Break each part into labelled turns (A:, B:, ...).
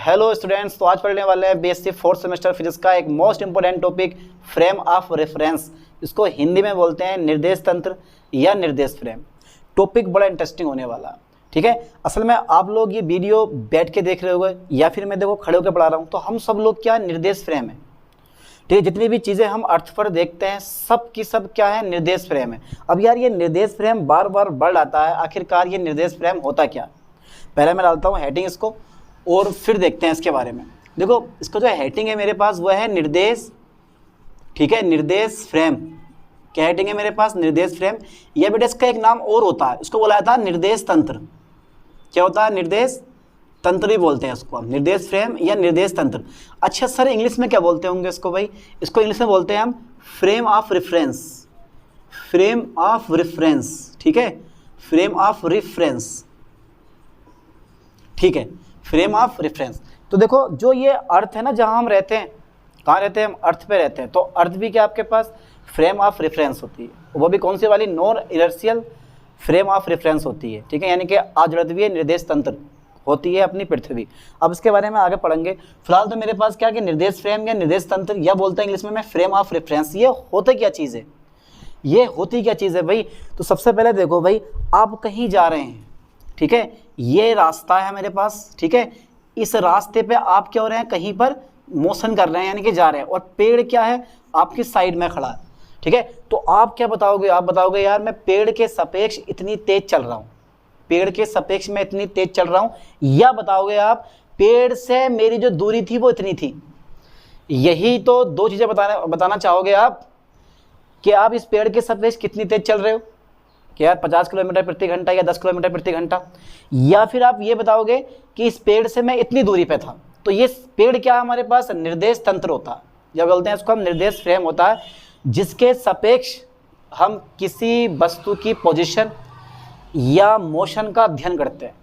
A: Hello students, तो आज पढ़ने वाले हैं बीएससी फोर्थ सेमेस्टर फिजिक्स का एक most important topic frame of reference. इसको हिंदी में बोलते हैं निर्देश तंत्र या निर्देश फ्रेम। टॉपिक बड़ा इंटरेस्टिंग होने वाला, ठीक है। असल में आप लोग ये वीडियो बैठ के देख रहे होंगे या फिर मैं देखो खड़े होकर पढ़ा रहा हूँ, तो हम सब लोग क्या निर्देश फ्रेम है, ठीक है। जितनी भी चीज़ें हम अर्थ पर देखते हैं सब की सब क्या है, निर्देश फ्रेम है। अब यार ये निर्देश फ्रेम बार बार बढ़ आता है, आखिरकार ये निर्देश फ्रेम होता क्या। पहले मैं डालता हूँ हेडिंग इसको और फिर देखते हैं इसके बारे में। देखो इसका जो हेडिंग है मेरे पास वह है निर्देश, ठीक है, निर्देश फ्रेम। क्या हेडिंग है मेरे पास, निर्देश फ्रेम। यह बेटा इसका एक नाम और होता है, उसको बोला जाता है निर्देश तंत्र। क्या होता है, निर्देश तंत्र भी बोलते हैं इसको हम, निर्देश फ्रेम या निर्देश तंत्र। अच्छा सर इंग्लिश में क्या बोलते होंगे इसको भाई, इसको इंग्लिश में बोलते हैं हम frame of reference. Frame of reference, ठीक है, फ्रेम ऑफ रेफरेंस, ठीक है, फ्रेम ऑफ रेफरेंस। तो देखो जो ये अर्थ है ना, जहाँ हम रहते हैं, कहाँ रहते हैं हम, अर्थ पे रहते हैं, तो अर्थ भी क्या आपके पास फ्रेम ऑफ रेफरेंस होती है। वो भी कौन सी वाली, non inertial frame of reference होती है, ठीक है, यानी कि आजड़त्वीय निर्देश तंत्र होती है अपनी पृथ्वी। अब इसके बारे में आगे पढ़ेंगे। फिलहाल तो मेरे पास क्या कि निर्देश फ्रेम या निर्देश तंत्र या बोलते हैं इंग्लिश में मैं फ्रेम ऑफ रेफरेंस। ये होते क्या चीज़ है, ये होती क्या चीज़ है भाई। तो सबसे पहले देखो भाई, आप कहीं जा रहे हैं, ठीक है, ये रास्ता है मेरे पास, ठीक है, इस रास्ते पे आप क्या हो रहे हैं, कहीं पर मोशन कर रहे हैं यानी कि जा रहे हैं, और पेड़ क्या है आपकी साइड में खड़ा है, ठीक है। तो आप क्या बताओगे, आप बताओगे यार मैं पेड़ के सापेक्ष इतनी तेज चल रहा हूँ, पेड़ के सापेक्ष में इतनी तेज चल रहा हूँ, या बताओगे आप पेड़ से मेरी जो दूरी थी वो इतनी थी। यही तो दो चीज़ें बताना चाहोगे आप कि आप इस पेड़ के सापेक्ष कितनी तेज चल रहे हो, कि यार 50 किलोमीटर प्रति घंटा या 10 किलोमीटर प्रति घंटा, या फिर आप ये बताओगे कि इस पेड़ से मैं इतनी दूरी पे था। तो ये पेड़ क्या हमारे पास निर्देश तंत्र होता है, जब बोलते हैं इसको हम निर्देश फ्रेम होता है, जिसके सापेक्ष हम किसी वस्तु की पोजीशन या मोशन का अध्ययन करते हैं।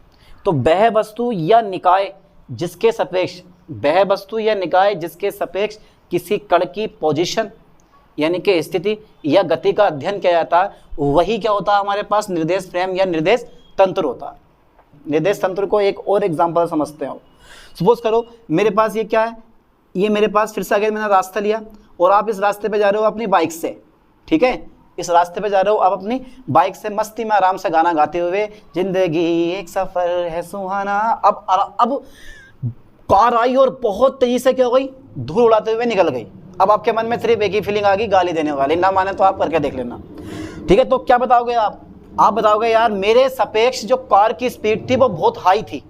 A: तो वह वस्तु या निकाय जिसके सापेक्ष, वह वस्तु या निकाय जिसके सापेक्ष किसी कण की पोजीशन यानी कि स्थिति या गति का अध्ययन किया जाता है, वही क्या होता है हमारे पास निर्देश फ्रेम या निर्देश तंत्र होता है। निर्देश तंत्र को एक और एग्जांपल समझते हो। सपोज करो मेरे पास ये क्या है, ये मेरे पास फिर से आगे मैंने रास्ता लिया और आप इस रास्ते पे जा रहे हो अपनी बाइक से, ठीक है, इस रास्ते पे जा रहे हो आप अपनी बाइक से मस्ती में आराम से गाना गाते हुए, जिंदगी एक सफर है सुहाना। अब कार आई और बहुत तेजी से क्या हो गई, धूल उड़ाते हुए निकल गई। अब आपके मन में सिर्फ एक ही फीलिंग आ गई, गाली देने वाली। ना माने तो आप करके देख लेना, ठीक है। तो क्या बताओगे आप बताओगे यार मेरे सापेक्ष जो कार की स्पीड थी वो बहुत हाई थी,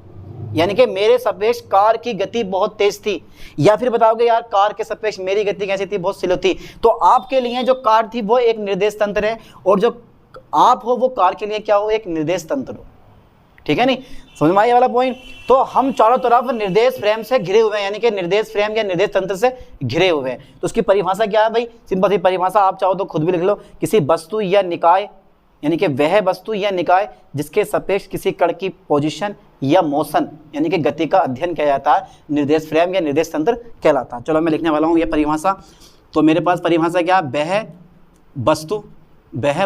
A: यानी कि मेरे सापेक्ष कार की गति बहुत तेज थी। या फिर बताओगे यार कार के सापेक्ष मेरी गति कैसी थी, बहुत स्लो थी। तो आपके लिए जो कार थी वो एक निर्देश तंत्र है, और जो आप हो वो कार के लिए क्या हो, एक निर्देश तंत्र हो, ठीक है। नहीं समझ में आया वाला पॉइंट। तो हम चारों तरफ निर्देश फ्रेम से घिरे हुए हैं, यानी कि निर्देश फ्रेम या निर्देश तंत्र से घिरे हुए हैं। तो उसकी परिभाषा क्या है भाई, सिंपल सी परिभाषा, आप चाहो तो खुद भी लिख लो। किसी वस्तु या निकाय यानी कि वह वस्तु या निकाय जिसके सापेक्ष किसी कण की पोजीशन या मोशन यानी कि गति का अध्ययन किया जाता है, निर्देश फ्रेम या निर्देश तंत्र कहलाता है। चलो मैं लिखने वाला हूँ यह परिभाषा। तो मेरे पास परिभाषा क्या है, वह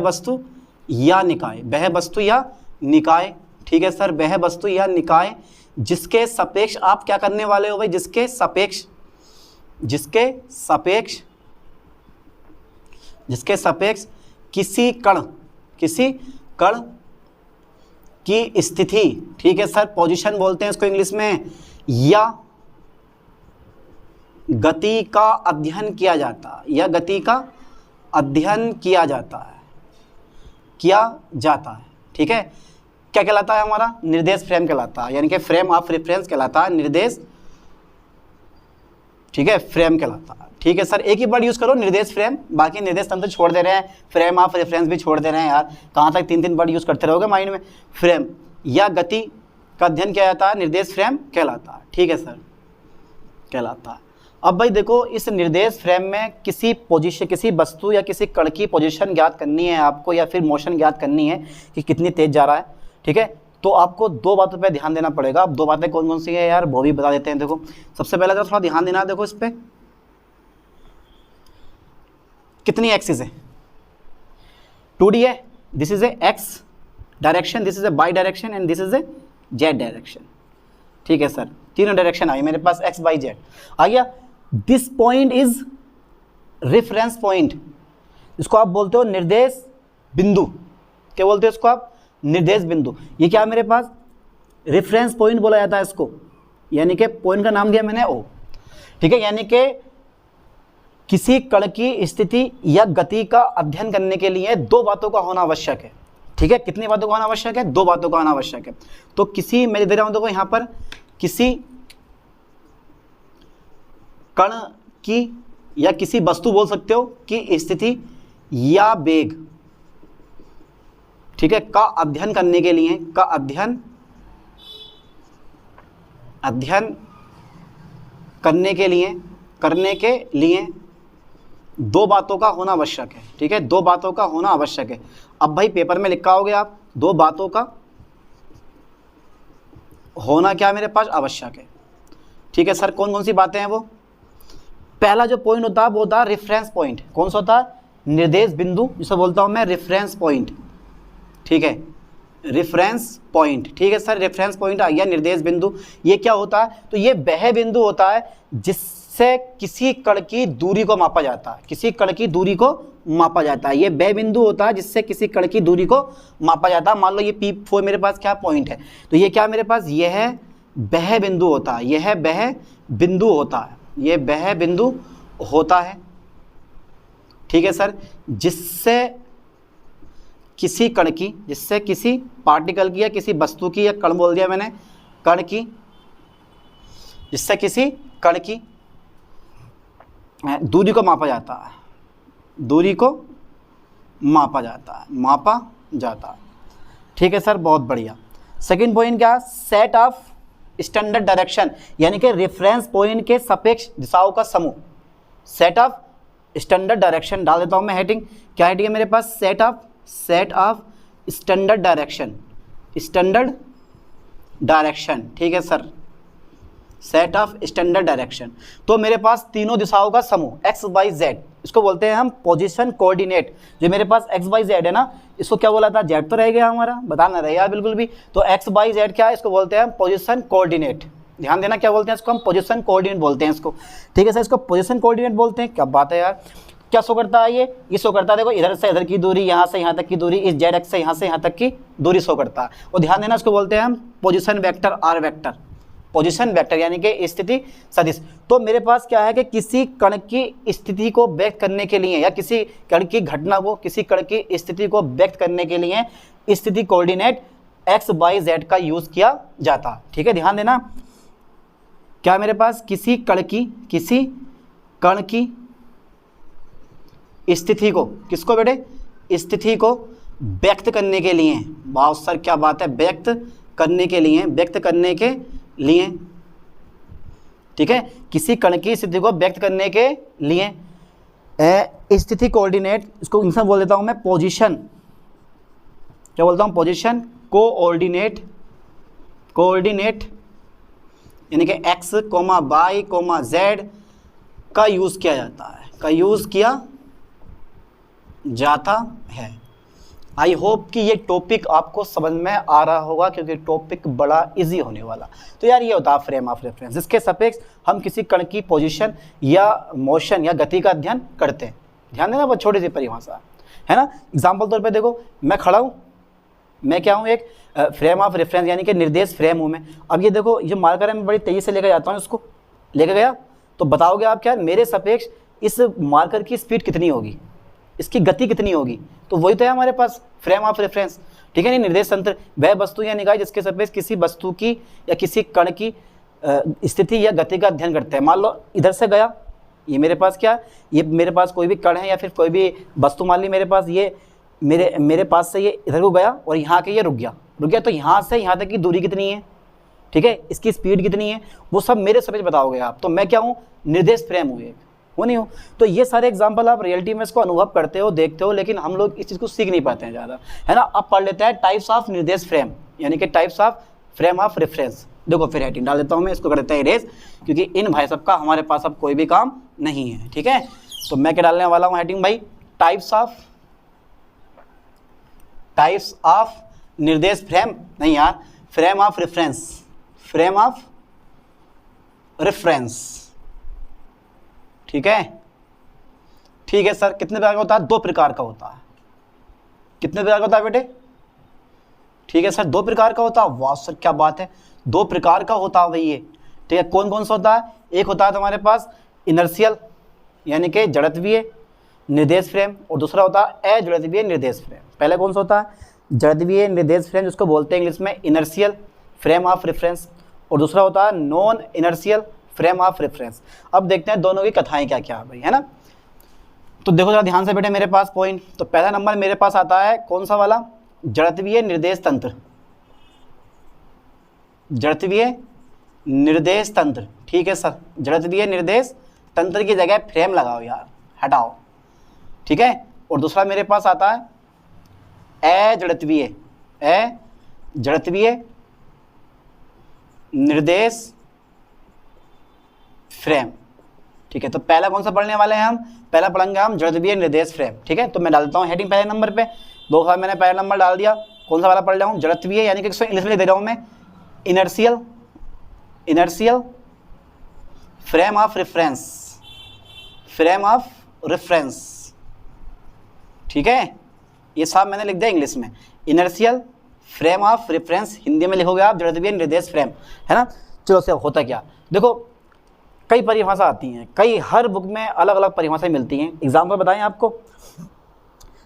A: वस्तु या निकाय, वह वस्तु या निकाय, ठीक है सर, वह वस्तु या निकाय जिसके सापेक्ष आप क्या करने वाले हो भाई, जिसके सापेक्ष किसी कण की स्थिति, ठीक है सर, पोजीशन बोलते हैं इसको इंग्लिश में, या गति का अध्ययन किया जाता है, या गति का अध्ययन किया जाता है, ठीक है। क्या कहलाता है हमारा, निर्देश फ्रेम कहलाता है, यानी कि फ्रेम ऑफ रेफरेंस कहलाता है, निर्देश, ठीक है, फ्रेम कहलाता है, ठीक है सर। एक ही वर्ड यूज करो, निर्देश फ्रेम, बाकी निर्देश तंत्र छोड़ दे रहे हैं, फ्रेम ऑफ रेफरेंस भी छोड़ दे रहे हैं यार, कहाँ तक 3 वर्ड यूज करते रहोगे माइंड में। फ्रेम या गति का अध्ययन किया जाता है, निर्देश फ्रेम कहलाता है, ठीक है सर, कहलाता है। अब भाई देखो इस निर्देश फ्रेम में किसी पोजीशन, किसी वस्तु या किसी कण की पोजीशन ज्ञात करनी है आपको, या फिर मोशन ज्ञात करनी है कि कितनी तेज जा रहा है, ठीक है। तो आपको 2 बातों पे ध्यान देना पड़ेगा। अब 2 बातें कौन कौन सी है यार, वो भी बता देते हैं। देखो सबसे पहले थोड़ा ध्यान देना, देखो इस पे कितनी एक्सिस है, 2D है, this is a X direction, this is a Y direction and this is a Z direction. ठीक है सर, तीनों डायरेक्शन आई मेरे पास एक्स वाई जेड आ गया। This point is reference point, इसको आप बोलते हो निर्देश बिंदु। क्या बोलते हो इसको आप? निर्देश बिंदु। ये क्या है मेरे पास? रेफरेंस पॉइंट बोला जाता है इसको, यानी कि पॉइंट का नाम दिया मैंने ओ, ठीक है। यानी कि किसी कण की स्थिति या गति का अध्ययन करने के लिए दो बातों का होना आवश्यक है, ठीक है। कितनी बातों का होना आवश्यक है? दो बातों का होना आवश्यक है। तो किसी, मैं दे रहा हूं देखो यहां पर, किसी कण की या किसी वस्तु बोल सकते हो की स्थिति या वेग, ठीक है, का अध्ययन करने के लिए, का अध्ययन करने के लिए दो बातों का होना आवश्यक है, ठीक है। दो बातों का होना आवश्यक है। अब भाई पेपर में लिखा होगे आप, दो बातों का होना क्या मेरे पास आवश्यक है, ठीक है सर। कौन कौन सी बातें हैं वो? पहला जो पॉइंट होता है वो होता है रेफरेंस पॉइंट। कौन सा होता है? निर्देश बिंदु, जिसे बोलता हूं मैं रेफरेंस पॉइंट, ठीक है, रेफरेंस पॉइंट, ठीक है सर। रेफरेंस पॉइंट आ गया, निर्देश बिंदु। ये क्या होता है? तो ये वह बिंदु होता है जिससे किसी कण की दूरी को मापा जाता है, किसी कण की दूरी को मापा जाता है। ये वह बिंदु होता है जिससे किसी कण की दूरी को मापा जाता है। मान लो ये P4 मेरे पास क्या पॉइंट है, तो ये क्या मेरे पास? यह है वह बिंदु होता है, यह वह बिंदु होता है, ये वह बिंदु होता है, ठीक है सर। जिससे किसी कण की, जिससे किसी पार्टिकल की या किसी वस्तु की, या कण बोल दिया मैंने, कण की, जिससे किसी कण की दूरी को मापा जाता है, दूरी को मापा जाता है, ठीक है सर, बहुत बढ़िया। सेकंड पॉइंट क्या? सेट ऑफ स्टैंडर्ड डायरेक्शन, यानी कि रेफरेंस पॉइंट के सापेक्ष दिशाओं का समूह। सेट ऑफ स्टैंडर्ड डायरेक्शन डाल देता हूं मैं हेडिंग। क्या हेडिंग है मेरे पास? सेट ऑफ स्टैंडर्ड डायरेक्शन, ठीक है sir, set of standard direction. तो मेरे पास तीनों दिशाओं का समूह एक्स वाई जेड, इसको बोलते हैं हम पोजीशन कोऑर्डिनेट। जो मेरे पास एक्स वाई जेड है ना, इसको क्या बोला था? जेड तो रह गया हमारा, बताना रहेगा बिल्कुल भी। तो एक्स वाई जेड क्या है? इसको बोलते हैं हम पोजीशन कोऑर्डिनेट। ध्यान देना, क्या बोलते हैं इसको? हम पोजीशन कोऑर्डिनेट बोलते हैं इसको, ठीक है सर। इसको पोजीशन कोऑर्डिनेट बोलते हैं। क्या बात है यार, क्या शो करता है ये शो करता है, देखो इधर से इधर की दूरी, यहाँ से यहाँ तक की दूरी, इस जेड एक्स से यहाँ तक की दूरी शो करता है। और ध्यान देना, इसको बोलते हैं हम position vector, R vector, position vector, यानी कि स्थिति सदिश। तो मेरे पास क्या है कि किसी कण की स्थिति को व्यक्त करने के लिए, या किसी कण की घटना को, किसी कण की स्थिति को व्यक्त करने के लिए स्थिति कोऑर्डिनेट एक्स वाई जेड का यूज किया जाता है, ठीक है। ध्यान देना, क्या मेरे पास किसी कण की स्थिति को, किसको बेटे? स्थिति को व्यक्त करने के लिए, वाह सर क्या बात है, व्यक्त करने के लिए, ठीक है, किसी कण की स्थिति को व्यक्त करने के लिए स्थिति कोऑर्डिनेट, इसको इंसान बोल देता हूं मैं पोजीशन, क्या बोलता हूं? पोजीशन कोऑर्डिनेट, यानी कि X comma Y comma Z का यूज किया जाता है। आई होप कि ये टॉपिक आपको समझ में आ रहा होगा, क्योंकि टॉपिक बड़ा इजी होने वाला। तो यार ये होता है फ्रेम ऑफ रेफरेंस, जिसके सापेक्ष हम किसी कण की पोजीशन या मोशन या गति का अध्ययन करते हैं। ध्यान देना, बहुत छोटी सी परिभाषा है ना। एग्जाम्पल तौर पे देखो, मैं खड़ा हूँ, मैं क्या हूँ? एक फ्रेम ऑफ रेफरेंस, यानी कि निर्देश फ्रेम हूँ मैं। अब ये देखो, ये मार्कर है, मैं बड़ी तेजी से लेकर जाता हूँ, इसको लेकर गया तो बताओगे आप क्या? मेरे सापेक्ष इस मार्कर की स्पीड कितनी होगी, इसकी गति कितनी होगी? तो वही तो है हमारे पास फ्रेम ऑफ रेफरेंस, ठीक है। नहीं, निर्देश तंत्र वह वस्तु या निकाय जिसके सापेक्ष किसी वस्तु की या किसी कण की स्थिति या गति का अध्ययन करते हैं। मान लो इधर से गया, ये मेरे पास क्या, ये मेरे पास कोई भी कण है या फिर कोई भी वस्तु, मान ली मेरे पास ये मेरे पास से ये इधर को गया और यहाँ के ये रुक गया, तो यहाँ से यहाँ तक की दूरी कितनी है, ठीक है, इसकी स्पीड कितनी है, वो सब मेरे सापेक्ष बताओगे आप। तो मैं क्या हूँ? निर्देश फ्रेम हूँ, वो नहीं हो। तो ये सारे एग्जाम्पल आप रियलिटी में इसको अनुभव करते हो, देखते हो, लेकिन हम लोग इस चीज़ को सीख नहीं पाते हैं ज़्यादा, है ना। अब पढ़ लेते हैं टाइप्स ऑफ निर्देश फ्रेम, यानी कि types of frame of reference. देखो फिर हेडिंग डाल देता हूँ मैं, इसको कर देता है इरेज, क्योंकि इन भाई सब का हमारे पास अब कोई भी काम नहीं है, ठीक है। तो मैं क्या डालने वाला हूँ हेडिंग भाई? टाइप्स ऑफ निर्देश फ्रेम, नहीं यार, frame of reference, frame of reference. ठीक है, ठीक है सर। कितने प्रकार का होता है? 2 प्रकार का होता है। कितने प्रकार का होता है बेटे? ठीक है सर, 2 प्रकार का होता है। वाह सर क्या बात है, 2 प्रकार का होता है भाई ये। ठीक है, कौन कौन सा होता है? एक होता है तुम्हारे पास इनर्शियल यानी कि जड़त्वीय निर्देश फ्रेम, और दूसरा होता है अजड़त्वीय निर्देश फ्रेम। पहले कौन सा होता है? जड़त्वीय निर्देश फ्रेम, जिसको बोलते हैं इंग्लिश में इनर्शियल फ्रेम ऑफ रेफरेंस, और दूसरा होता है non inertial frame of reference. अब देखते हैं दोनों की कथाएं क्या क्या है भाई, है ना। तो देखो जरा ध्यान से बेटे मेरे पास पॉइंट। तो पहला नंबर मेरे पास आता है कौन सा वाला? जड़त्वीय निर्देश तंत्र। जड़त्वीय निर्देश तंत्र। ठीक है सर, जड़त्वीय निर्देश तंत्र की जगह फ्रेम लगाओ यार, हटाओ। ठीक है, और दूसरा मेरे पास आता है अजड़त्वीय निर्देश फ्रेम। ठीक है, तो पहला कौन सा पढ़ने वाले हैं हम? पहला पढ़ेंगे हम जड़त्वीय निर्देश फ्रेम। ठीक है, तो मैं डालता हूँ हेडिंग पहले नंबर पे। 2 बार मैंने पहला नंबर डाल दिया। कौन सा वाला पढ़ रहा हूँ? जड़त्वीय, यानी कि इंग्लिश में दे रहा हूँ मैं इनर्शियल फ्रेम ऑफ रेफरेंस। ठीक है, ये सब मैंने लिख दिया इंग्लिश में, inertial frame of reference. Hindi में लिखोगे आप जड़त्वीय निर्देश फ्रेम, है ना। चलो से होता क्या, देखो कई परिभाषा आती हैं, हर बुक में अलग अलग परिभाषाएं मिलती हैं। एग्जाम्पल बताएं आपको।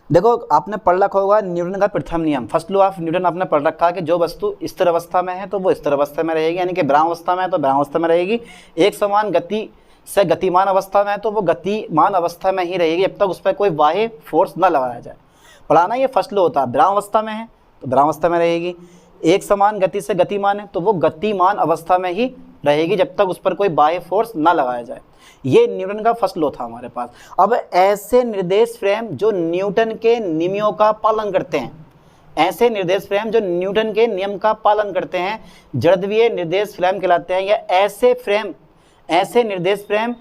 A: देखो आपने पढ़ रखा होगा न्यूटन का प्रथम नियम, फर्स्ट लॉ ऑफ न्यूटन आपने पढ़ रखा है कि जो वस्तु स्थिर अवस्था में है तो वो स्थिर अवस्था में रहेगी, यानी कि विराम अवस्था में है तो विराम अवस्था में रहेगी। एक समान गति से गतिमान अवस्था में है तो वो गतिमान अवस्था में ही रहेगी जब तक उस पर कोई बाह्य फोर्स न लगाया जाए। पढ़ाना ये फर्स्ट लॉ होता है। विराम अवस्था में है तो विराम अवस्था में रहेगी, एक समान गति से गतिमान है तो वो गतिमान अवस्था में ही रहेगी जब तक उस पर कोई बाह्य फोर्स ना लगाया जाए। ये न्यूटन का फर्स्ट लॉ था हमारे पास। अब ऐसे निर्देश फ्रेम जो न्यूटन के नियमों का पालन करते हैं, ऐसे निर्देश फ्रेम जो न्यूटन के नियम का पालन करते हैं जड़त्वीय निर्देश फ्रेम कहलाते हैं। या ऐसे निर्देश फ्रेम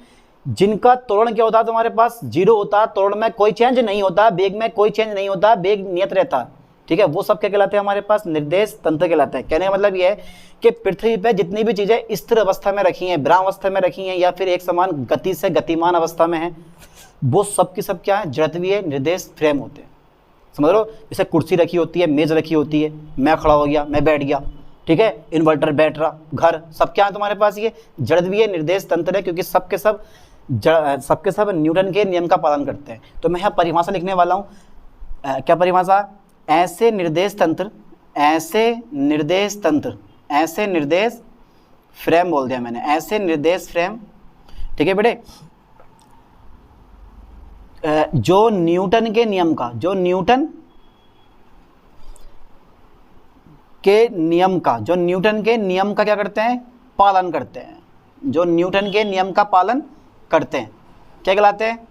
A: जिनका त्वरण क्या होता है तुम्हारे पास? 0 होता है, त्वरण में कोई चेंज नहीं होता, वेग में कोई चेंज नहीं होता, वेग नियत रहता। ठीक है, वो सब क्या कहलाते हैं? हमारे पास निर्देश तंत्र कहलाते हैं। कहने का मतलब ये है कि पृथ्वी पे जितनी भी चीजें स्थिर अवस्था में रखी हैं, विराम अवस्था में रखी हैं, या फिर एक समान गति से गतिमान अवस्था में है, वो सब की सब क्या है? जड़त्वीय निर्देश फ्रेम होते हैं। समझ लो, जैसे कुर्सी रखी होती है, मेज रखी होती है, मैं खड़ा हो गया, मैं बैठ गया, ठीक है, इन्वर्टर बैठ रहा, घर, सब क्या है तुम्हारे पास? ये जड़त्वीय निर्देश तंत्र है, क्योंकि सबके सब न्यूटन के नियम का पालन करते हैं। तो मैं यहाँ परिभाषा लिखने वाला हूँ। क्या परिभाषा? ऐसे निर्देश फ्रेम बोल दिया मैंने, ऐसे निर्देश फ्रेम। ठीक है बेटे, जो न्यूटन के नियम का क्या करते हैं? पालन करते हैं। जो न्यूटन के नियम का पालन करते हैं क्या कहलाते हैं?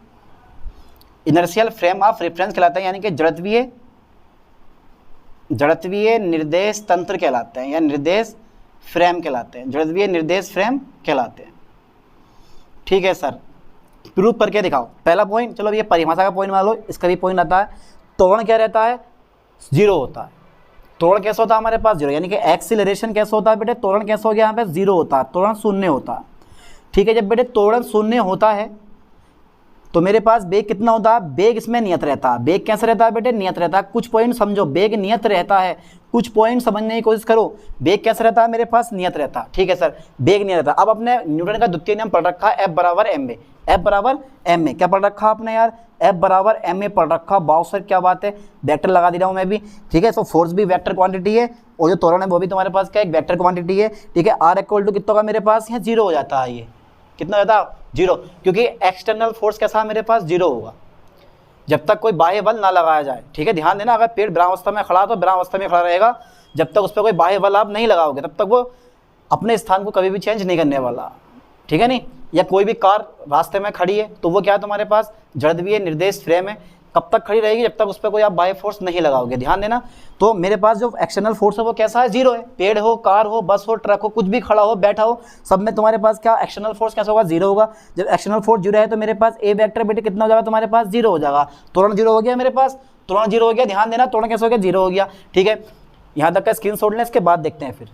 A: इनर्शियल फ्रेम ऑफ रेफरेंस कहलाते हैं, यानी कि जड़त्वीय निर्देश तंत्र कहलाते हैं, या निर्देश फ्रेम कहलाते हैं, जड़त्वीय निर्देश फ्रेम कहलाते हैं। ठीक है सर, प्रूव करके दिखाओ। पहला पॉइंट, चलो ये परिभाषा का पॉइंट मान लो, इसका भी पॉइंट आता है। त्वरण क्या रहता है? 0 होता है। त्वरण कैसा होता है हमारे पास? 0, यानी कि एक्सीलरेशन कैसा होता है बेटे? त्वरण कैसा हो गया यहाँ पे? 0 होता है, त्वरण 0 होता है। ठीक है, जब बेटे त्वरण 0 होता है तो मेरे पास वेग कितना होता है? वेग इसमें नियत रहता है। वेग कैसे रहता है बेटे? नियत रहता है। कुछ पॉइंट समझो, वेग नियत रहता है, कुछ पॉइंट समझने की कोशिश करो। वेग कैसे रहता है मेरे पास? नियत रहता है। ठीक है सर, वेग नियत रहता है। अब अपने न्यूटन का द्वितीय नियम पढ़ रखा है, F बराबर ma। F बराबर ma क्या पढ़ रखा आपने यार? F बराबर ma पढ़ रखा। वाओ सर क्या बात है, वेक्टर लगा दे रहा हूँ मैं भी। ठीक है, सो फोर्स भी वेक्टर क्वांटिटी है, और जो त्वरण है वो भी तुम्हारे पास क्या? एक वेक्टर क्वांटिटी है। ठीक है, R इक्वल टू कितना का मेरे पास? यहाँ 0 हो जाता है। ये कितना हो जाता है? 0, क्योंकि एक्सटर्नल फोर्स कैसा मेरे पास? 0 होगा जब तक कोई बाह्य बल ना लगाया जाए। ठीक है, ध्यान देना, अगर पेड़ विराम अवस्था में खड़ा तो विराम अवस्था में खड़ा रहेगा, जब तक उस पर कोई बाह्य बल आप नहीं लगाओगे तब तक वो अपने स्थान को कभी भी चेंज नहीं करने वाला। ठीक है नहीं, या कोई भी कार रास्ते में खड़ी है तो वो क्या है तुम्हारे पास? जड़त्वीय निर्देश फ्रेम है। कब तक खड़ी रहेगी? जब तक उस पर कोई आप बाह्य फोर्स नहीं लगाओगे। ध्यान देना। तो मेरे पास जो एक्सटर्नल फोर्स है वो कैसा है? 0 है। पेड़ हो, कार हो, बस हो, ट्रक हो, कुछ भी खड़ा हो, बैठा हो, सब में तुम्हारे पास क्या एक्सटर्नल फोर्स कैसा होगा? 0 होगा। जब एक्सटर्नल फोर्स 0 है तो मेरे पास ए वेक्टर बेटे कितना हो जाएगा तुम्हारे पास? 0 हो जाएगा। त्वरण 0 हो गया मेरे पास, त्वरण 0 हो गया। ध्यान देना, त्वरण कैसा हो गया? 0 हो गया। ठीक है, यहाँ तक का स्क्रीनशॉट लें, इसके बाद देखते हैं फिर।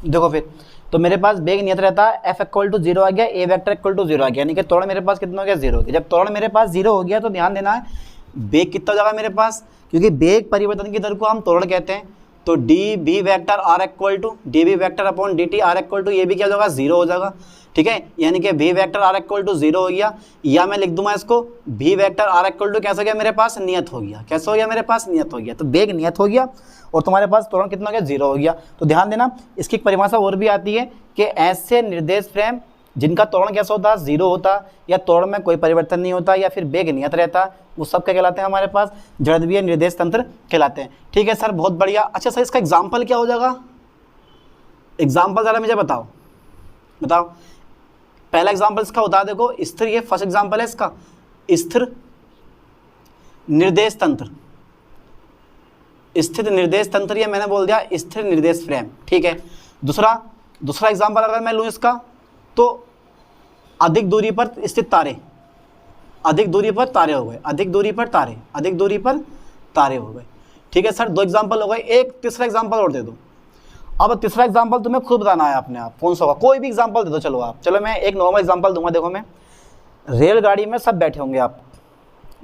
A: देखो फिर, तो मेरे पास बेग नियत रहता है, एफ इक्वल टू 0 आ गया, ए वेक्टर इक्वल टू 0 आ गया, यानी कि त्वरण मेरे पास कितना हो गया 0 हो गया। जब त्वरण मेरे पास 0 हो गया तो ध्यान देना है बेग कितना हो जाएगा मेरे पास, क्योंकि बेग परिवर्तन की दर को हम त्वरण कहते हैं। तो D B vector R equal to D B vector upon D T R equal to, ये भी क्या हो जाएगा 0 हो जाएगा, ठीक है। यानी कि भी वेक्टर आर इक्वल टू 0 हो गया, या मैं लिख दूंगा इसको भी वेक्टर आर इक्वल टू कैसे हो गया मेरे पास, नियत हो गया। कैसे हो गया मेरे पास, नियत हो गया। तो बेग नियत हो गया और तुम्हारे पास त्वरण कितना हो गया 0 हो गया। तो ध्यान देना इसकी एक परिभाषा और भी आती है कि ऐसे निर्देश फ्रेम जिनका त्वरण कैसा होता है 0 होता, या त्वरण में कोई परिवर्तन नहीं होता, या फिर बेग नियत रहता, वो सब क्या कहलाते हैं हमारे पास, जड़त्वीय निर्देश तंत्र कहलाते हैं। ठीक है सर, बहुत बढ़िया। अच्छा सर, इसका एग्जाम्पल क्या हो जाएगा, एग्जाम्पल ज़रा मुझे बताओ। पहला एग्जाम्पल इसका होता है, देखो स्थिर, ये फर्स्ट एग्जाम्पल है इसका, स्थिर निर्देश तंत्र, स्थिर निर्देश तंत्र, ये मैंने बोल दिया स्थिर निर्देश फ्रेम, ठीक है। दूसरा एग्जाम्पल अगर मैं लूँ इसका, तो अधिक दूरी पर स्थित तारे, अधिक दूरी पर तारे हो गए, अधिक दूरी पर तारे, अधिक दूरी पर तारे हो गए, ठीक है सर। 2 एग्जाम्पल हो गए, एक तीसरा एग्जाम्पल और दे दो। अब तीसरा एग्जाम्पल तुम्हें खुद बताना है अपने आप, कौन सा होगा, कोई भी एग्जाम्पल दे दो। चलो आप, चलो मैं एक नॉर्मल एग्जाम्पल दूंगा। देखो मैं रेलगाड़ी में सब बैठे होंगे, आप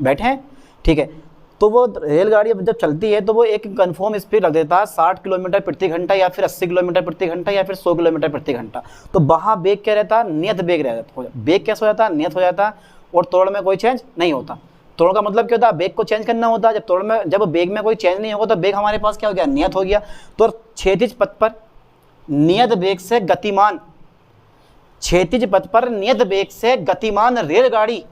A: बैठे हैं, ठीक है। तो वो रेलगाड़ी जब चलती है तो वो एक कन्फर्म स्पीड रख देता है 60 किलोमीटर प्रति घंटा, या फिर 80 किलोमीटर प्रति घंटा, या फिर 100 किलोमीटर प्रति घंटा। तो वहाँ बेग क्या रहता है, नियत बेग रहता, बेग कैसे हो जाता है, नियत हो जाता है, और त्वरण में कोई चेंज नहीं होता। त्वरण का मतलब क्या होता है, बेग को चेंज करना होता है। जब बेग में कोई चेंज नहीं होगा तो बेग हमारे पास क्या हो गया, नियत हो गया। तो क्षैतिज पथ पर नियत बेग से गतिमान, क्षैतिज पथ पर नियत बेग से गतिमान रेलगाड़ी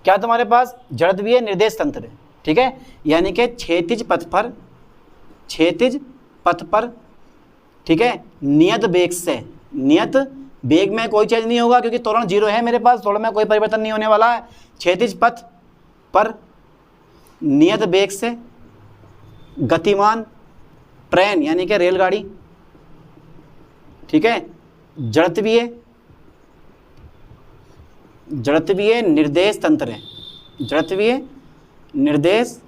A: क्या तुम्हारे पास, जड़त्वीय निर्देश तंत्र है, ठीक है। यानी कि क्षैतिज पथ पर, ठीक है, नियत बेग से, नियत बेग में कोई चेंज नहीं होगा क्योंकि त्वरण 0 है मेरे पास, त्वरण में कोई परिवर्तन नहीं होने वाला है। क्षैतिज पथ पर नियत बेग से गतिमान ट्रेन यानी कि रेलगाड़ी, ठीक है, जड़त्वीय निर्देश तंत्र है, जड़त्वीय निर्देश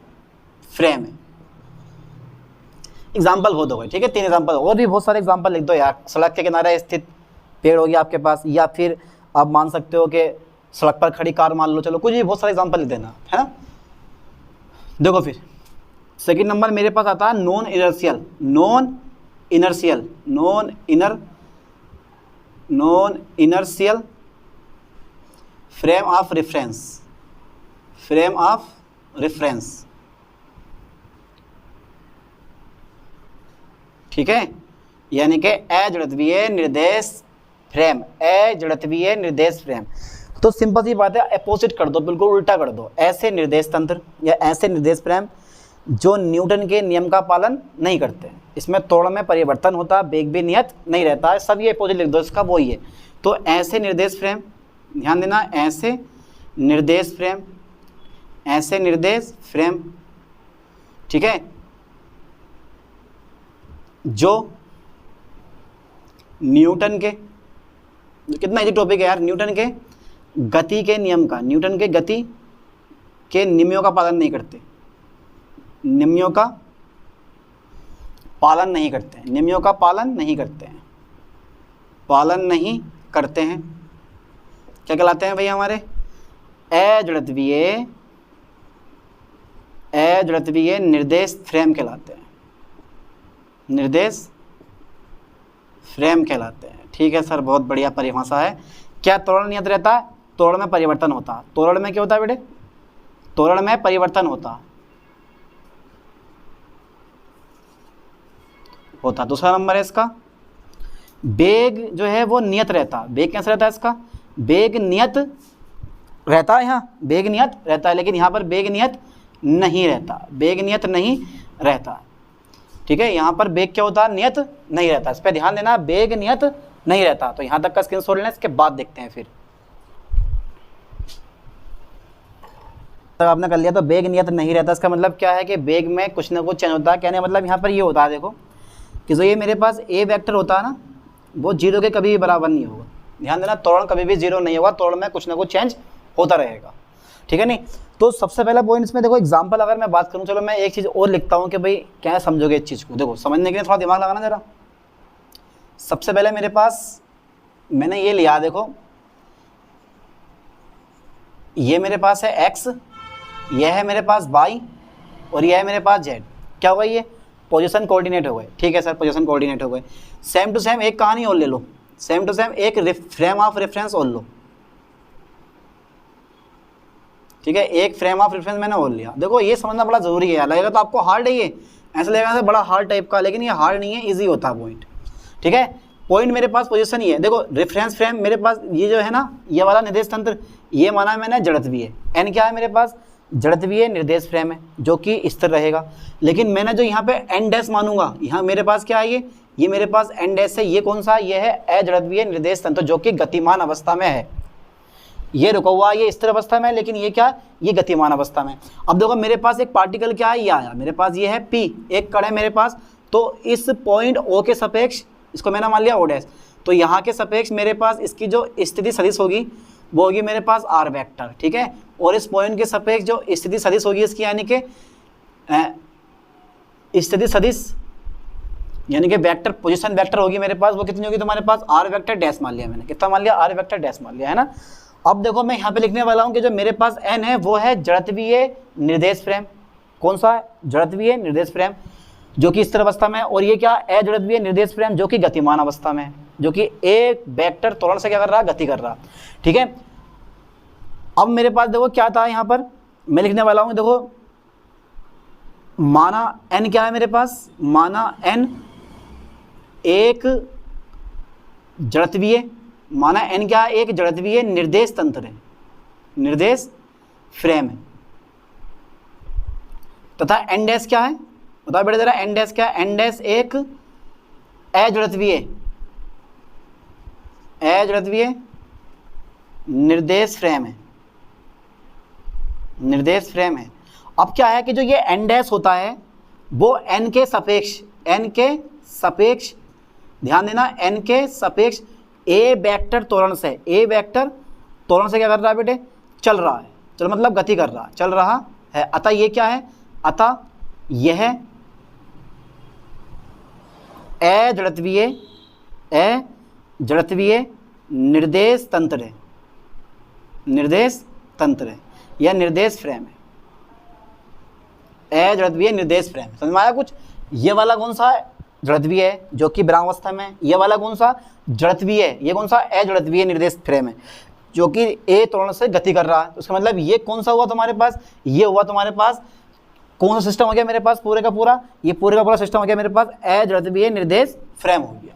A: फ्रेम है। एग्जाम्पल बहुत हो गए, ठीक है, 3 एग्जाम्पल, और भी बहुत सारे एग्जाम्पल लिख दो यार। सड़क के किनारे स्थित पेड़ हो गया आपके पास, या फिर आप मान सकते हो कि सड़क पर खड़ी कार मान लो, चलो कुछ भी, बहुत सारे एग्जाम्पल लिख देना, है ना। देखो फिर सेकंड नंबर मेरे पास आता है non inertial frame of reference, ठीक है। यानी कि अजड़त्वीय निर्देश फ्रेम, तो सिंपल सी बात है, अपोजिट कर दो, बिल्कुल उल्टा कर दो। ऐसे निर्देश तंत्र या ऐसे निर्देश फ्रेम जो न्यूटन के नियम का पालन नहीं करते, इसमें त्वरण में परिवर्तन होता है, बेग भी नियत नहीं रहता है, सब ये अपोजिट लिख दो इसका, वो ही है। तो ऐसे निर्देश फ्रेम, ध्यान देना, ऐसे निर्देश फ्रेम, ठीक है, जो न्यूटन के, कितना इजी टॉपिक है यार, न्यूटन के गति के नियम का, न्यूटन के गति के नियमों का पालन नहीं करते, नियमों का पालन नहीं करते हैं, नियमों का पालन नहीं करते हैं, क्या कहलाते हैं भैया हमारे, अजड़त्वीय निर्देश फ्रेम कहलाते हैं, निर्देश फ्रेम कहलाते हैं, ठीक है सर, बहुत बढ़िया परिभाषा है। क्या त्वरण नियत रहता है, त्वरण में परिवर्तन होता है, त्वरण में क्या होता है बेटे, त्वरण में परिवर्तन होता है। दूसरा नंबर है इसका, बेग जो है वो नियत रहता है। बेग कैसे रहता है इसका, बेग नियत रहता है, यहाँ बेग नियत रहता है, लेकिन यहाँ पर बेग नियत नहीं रहता, बेग नियत नहीं रहता, ठीक है। यहाँ पर बेग क्या होता है, नियत नहीं रहता, इस पर ध्यान देना, बेग नियत नहीं रहता। तो यहाँ तक का स्क्रीनशॉट लेना, इसके बाद देखते हैं फिर। तब आपने कर लिया, तो बेग नियत नहीं रहता, इसका मतलब क्या है कि बेग में कुछ ना कुछ चेंज होता है। कहने मतलब यहाँ पर ये होता है, देखो कि जो ये मेरे पास ए वेक्टर होता है ना, वो 0 के कभी भी बराबर नहीं होगा। ध्यान देना, त्वरण कभी भी 0 नहीं होगा, त्वरण में कुछ ना कुछ चेंज होता रहेगा, ठीक है नहीं। तो सबसे पहला पॉइंट इसमें देखो, एग्जाम्पल अगर मैं बात करूँ, चलो मैं एक चीज़ और लिखता हूँ कि भाई क्या समझोगे इस चीज़ को। देखो समझने के लिए थोड़ा दिमाग लगाना जरा। सबसे पहले मेरे पास मैंने ये लिया, देखो ये मेरे पास है x, यह है मेरे पास y और यह है मेरे पास z। क्या हुआ, ये पोजीशन कोऑर्डिनेट हो गए। ठीक है सर, पोजीशन कोऑर्डिनेट हो गए। सेम टू सेम एक कहानी और ले लो, सेम टू सेम एक फ्रेम ऑफ रेफरेंस और लो। ठीक है, एक फ्रेम ऑफ रेफरेंस मैंने और लिया। देखो ये समझना बड़ा जरूरी है, लगेगा तो आपको हार्ड है, ये ऐसा लगेगा बड़ा हार्ड टाइप का, लेकिन ये हार्ड नहीं है, इजी होता है पॉइंट। ठीक है, पॉइंट मेरे पास पोजीशन ही है। देखो रेफरेंस फ्रेम मेरे पास ये जो है ना, ये वाला निर्देश तंत्र, ये माना मैंने जड़त्वीय। एन क्या है मेरे पास, जड़त्वीय निर्देश फ्रेम है जो कि स्थिर रहेगा। लेकिन मैंने जो यहाँ पे एन डैश मानूंगा, यहाँ मेरे पास क्या है, ये मेरे पास एन डैश है। ये कौन सा, ये है अजड़त्वीय निर्देश तंत्र जो कि गतिमान अवस्था में है। ये रुका हुआ, ये स्थिर अवस्था में है, लेकिन ये क्या, ये गतिमान अवस्था में। अब देखो मेरे पास एक पार्टिकल क्या है, ये आया मेरे पास, ये है पी, एक कण है मेरे पास। तो इस पॉइंट ओ के सापेक्ष, इसको मैंने मान लिया ओ डैश, तो यहाँ के सापेक्ष मेरे पास इसकी जो स्थिति सदिश होगी वो होगी मेरे पास आर वेक्टर। ठीक है, और इस पॉइंट के सापेक्ष जो स्थिति सदिश होगी इसकी, यानी कि स्थिति सदिश यानी कि वेक्टर, पोजीशन वेक्टर होगी मेरे पास, वो कितनी होगी तुम्हारे पास, आर वेक्टर डैश मान लिया मैंने। कितना मान लिया, आर वेक्टर डैश मान लिया, है ना। अब देखो मैं यहाँ पे लिखने वाला हूँ कि जो मेरे पास एन है वो है जड़त्वीय निर्देश फ्रेम। कौन सा है, जड़त्वीय निर्देश फ्रेम जो कि स्थिर अवस्था में है। और ये क्या, अजड़त्वीय निर्देश फ्रेम जो कि गतिमान अवस्था में है, जो कि एक वेक्टर त्वरण से क्या कर रहा, गति कर रहा। ठीक है, अब मेरे पास देखो क्या था, यहाँ पर मैं लिखने वाला हूँ, देखो माना एन क्या है मेरे पास, माना एन एक जड़त्वीय, माना एन क्या है, एक जड़त्वीय निर्देश तंत्र है, निर्देश फ्रेम है। तथा एन डैश क्या है, बताओ बेटा जरा, एन डैश क्या है, एन डैश एक अजड़त्वीय निर्देश फ्रेम है, निर्देश फ्रेम है। अब क्या है कि जो ये एन डैश होता है वो एन के सापेक्ष, एन के सापेक्ष, ध्यान देना, एन के सापेक्ष ए वेक्टर त्वरण से, ए वेक्टर त्वरण से क्या कर रहा है बेटे, चल रहा है। चल मतलब गति कर रहा है, चल रहा है। अतः ये क्या है, अतः यह अजड़त्वीय निर्देश तंत्र है, निर्देश तंत्र है या निर्देश फ्रेम है, अजड़त्वीय निर्देश फ्रेम। समझ में आया कुछ। ये वाला कौन सा है, जड़त्वीय है जो कि विरामावस्था में है। ये वाला कौन सा, जड़त्वीय है, ये कौन सा, अजड़त्वीय निर्देश फ्रेम है जो कि ए त्वरण से गति कर रहा है। तो उसका मतलब ये कौन सा हुआ तुम्हारे पास, ये हुआ तुम्हारे पास कौन सा सिस्टम हो गया मेरे पास, पूरे का पूरा, ये पूरे का पूरा सिस्टम हो गया मेरे पास अजड़त्वीय निर्देश फ्रेम हो गया।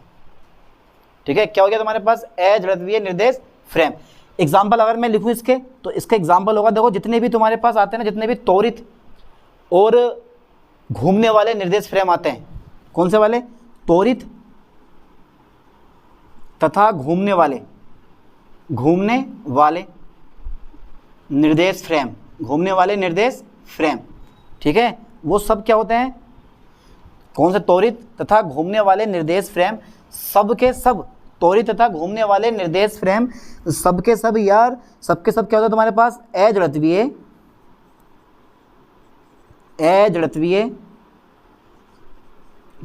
A: ठीक है, क्या हो गया तुम्हारे पास, अजड़त्वीय निर्देश फ्रेम। एग्जाम्पल अगर मैं लिखूं इसके, तो इसका एग्जाम्पल होगा, देखो जितने भी तुम्हारे पास आते हैं ना, जितने भी त्वरित और घूमने वाले निर्देश फ्रेम आते हैं, कौन से वाले, त्वरित तथा घूमने वाले निर्देश फ्रेम, घूमने वाले निर्देश फ्रेम। ठीक है, वो सब क्या होते हैं, कौन से, त्वरित तथा घूमने वाले निर्देश फ्रेम। सब के सब त्वरित तथा घूमने वाले निर्देश फ्रेम, सबके सब यार, सबके सब क्या होता है तुम्हारे पास, अजड़त्वीय,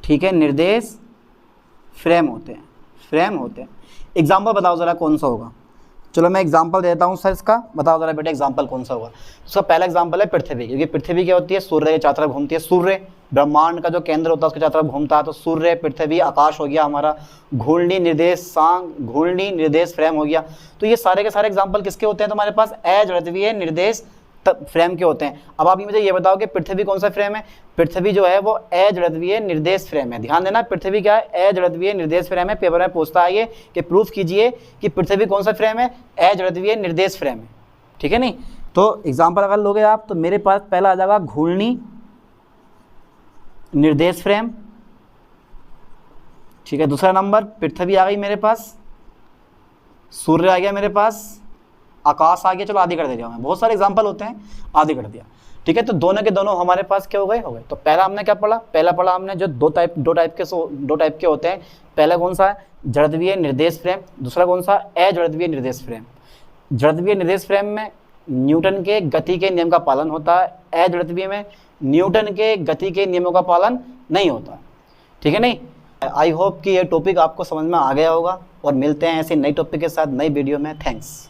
A: ठीक है, निर्देश फ्रेम होते हैं, फ्रेम होते हैं। एग्जाम्पल बताओ जरा कौन सा होगा। चलो मैं एग्जाम्पल देता हूँ सर इसका, बताओ जरा बेटा एग्जाम्पल कौन सा होगा। उसका पहला एग्जाम्पल है पृथ्वी, क्योंकि पृथ्वी क्या होती है, सूर्य के चारों तरफ घूमती है। सूर्य ब्रह्मांड का जो केंद्र होता है उसके चारों तरफ घूमता है, तो सूर्य, पृथ्वी, आकाश हो गया हमारा। घूर्णी निर्देश फ्रेम हो गया। तो ये सारे के सारे एग्जाम्पल किसके होते हैं तुम्हारे पास, अजड़त्वीय निर्देश फ्रेम के होते हैं। अब आप मुझे ये बताओ कि पृथ्वी कौन सा फ्रेम है। पृथ्वी जो है वो अजड़त्वीय निर्देश फ्रेम है। ध्यान देना, पृथ्वी क्या है, अजड़त्वीय निर्देश फ्रेम है। पेपर में पूछता है ये कि प्रूफ कीजिए कि पृथ्वी कौन सा फ्रेम है, अजड़त्वीय निर्देश फ्रेम है। ठीक है नहीं, तो एग्जाम्पल अगर लोगे आप, तो मेरे पास पहला आ जाएगा घूर्णी निर्देश फ्रेम। ठीक है, दूसरा नंबर पृथ्वी आ गई मेरे पास, सूर्य आ गया मेरे पास, आकाश आ गया। चलो आदि कर दे दिया मैं, बहुत सारे एग्जांपल होते हैं, आदि कर दिया। ठीक है, तो दोनों के दोनों हमारे पास क्या हो गए, तो पहला हमने क्या पढ़ा, पहला पढ़ा हमने जो दो टाइप के होते हैं। पहला कौन सा है, जड़त्वीय निर्देश फ्रेम। दूसरा कौन सा, अजड़त्वीय निर्देश फ्रेम। जड़त्वीय निर्देश फ्रेम में न्यूटन के गति के नियम का पालन होता है, अजड़त्वीय में न्यूटन के गति के नियमों का पालन नहीं होता। ठीक है नहीं, आई होप कि ये टॉपिक आपको समझ में आ गया होगा और मिलते हैं ऐसे नई टॉपिक के साथ नई वीडियो में। थैंक्स।